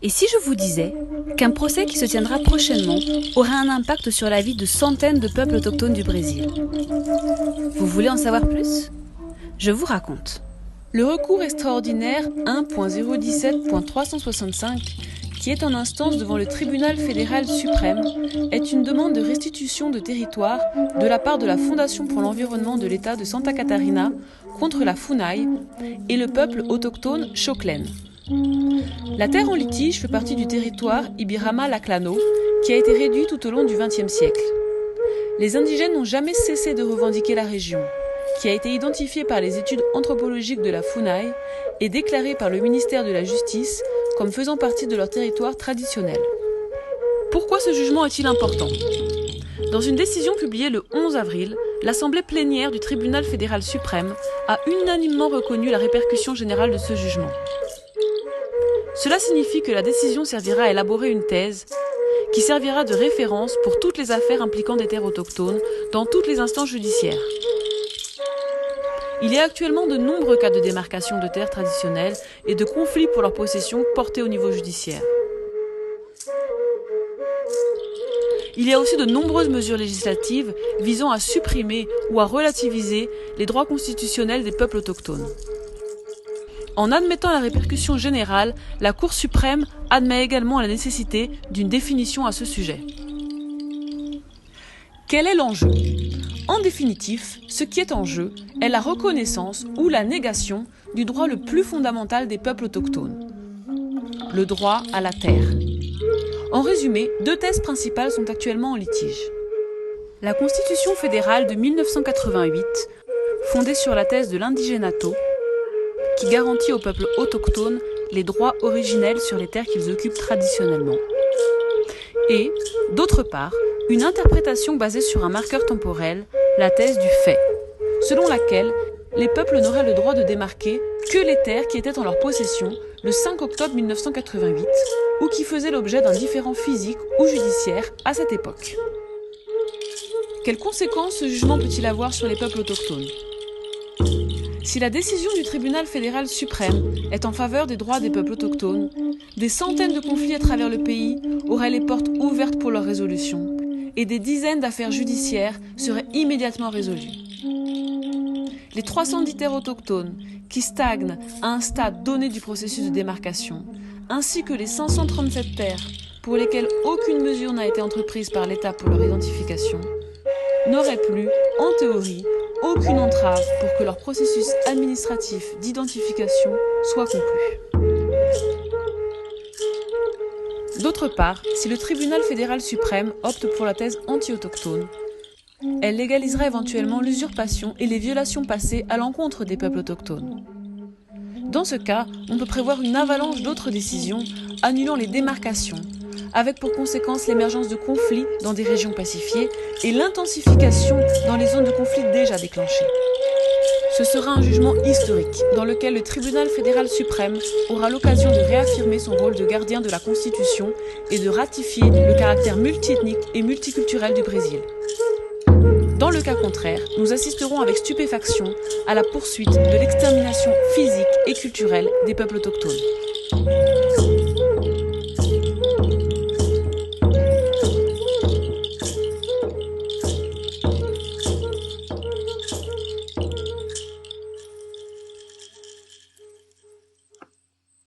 Et si je vous disais qu'un procès qui se tiendra prochainement aura un impact sur la vie de centaines de peuples autochtones du Brésil? Vous voulez en savoir plus? Je vous raconte. Le recours extraordinaire 1.017.365, qui est en instance devant le tribunal fédéral suprême, est une demande de restitution de territoire de la part de la Fondation pour l'environnement de l'État de Santa Catarina contre la FUNAI et le peuple autochtone Xoclen. La terre en litige fait partie du territoire Ibirama-Laclano, qui a été réduit tout au long du XXe siècle. Les indigènes n'ont jamais cessé de revendiquer la région, qui a été identifiée par les études anthropologiques de la FUNAI et déclarée par le ministère de la Justice comme faisant partie de leur territoire traditionnel. Pourquoi ce jugement est-il important ? Dans une décision publiée le 11 avril, l'Assemblée plénière du tribunal fédéral suprême a unanimement reconnu la répercussion générale de ce jugement. Cela signifie que la décision servira à élaborer une thèse qui servira de référence pour toutes les affaires impliquant des terres autochtones dans toutes les instances judiciaires. Il y a actuellement de nombreux cas de démarcation de terres traditionnelles et de conflits pour leur possession portés au niveau judiciaire. Il y a aussi de nombreuses mesures législatives visant à supprimer ou à relativiser les droits constitutionnels des peuples autochtones. En admettant la répercussion générale, la Cour suprême admet également la nécessité d'une définition à ce sujet. Quel est l'enjeu ? En définitif, ce qui est en jeu est la reconnaissance ou la négation du droit le plus fondamental des peuples autochtones, le droit à la terre. En résumé, deux thèses principales sont actuellement en litige. La Constitution fédérale de 1988, fondée sur la thèse de l'indigénato, qui garantit aux peuples autochtones les droits originels sur les terres qu'ils occupent traditionnellement. Et, d'autre part, une interprétation basée sur un marqueur temporel, la thèse du fait, selon laquelle les peuples n'auraient le droit de démarquer que les terres qui étaient en leur possession le 5 octobre 1988 ou qui faisaient l'objet d'un différend physique ou judiciaire à cette époque. Quelles conséquences ce jugement peut-il avoir sur les peuples autochtones ? Si la décision du tribunal fédéral suprême est en faveur des droits des peuples autochtones, des centaines de conflits à travers le pays auraient les portes ouvertes pour leur résolution et des dizaines d'affaires judiciaires seraient immédiatement résolues. Les 310 terres autochtones qui stagnent à un stade donné du processus de démarcation, ainsi que les 537 terres pour lesquelles aucune mesure n'a été entreprise par l'État pour leur identification, n'auraient plus, en théorie, aucune entrave pour que leur processus administratif d'identification soit conclu. D'autre part, si le tribunal fédéral suprême opte pour la thèse anti-autochtone, elle légalisera éventuellement l'usurpation et les violations passées à l'encontre des peuples autochtones. Dans ce cas, on peut prévoir une avalanche d'autres décisions annulant les démarcations, avec pour conséquence l'émergence de conflits dans des régions pacifiées et l'intensification dans les zones de conflit déjà déclenchées. Ce sera un jugement historique dans lequel le tribunal fédéral suprême aura l'occasion de réaffirmer son rôle de gardien de la Constitution et de ratifier le caractère multiethnique et multiculturel du Brésil. Dans le cas contraire, nous assisterons avec stupéfaction à la poursuite de l'extermination physique et culturelle des peuples autochtones.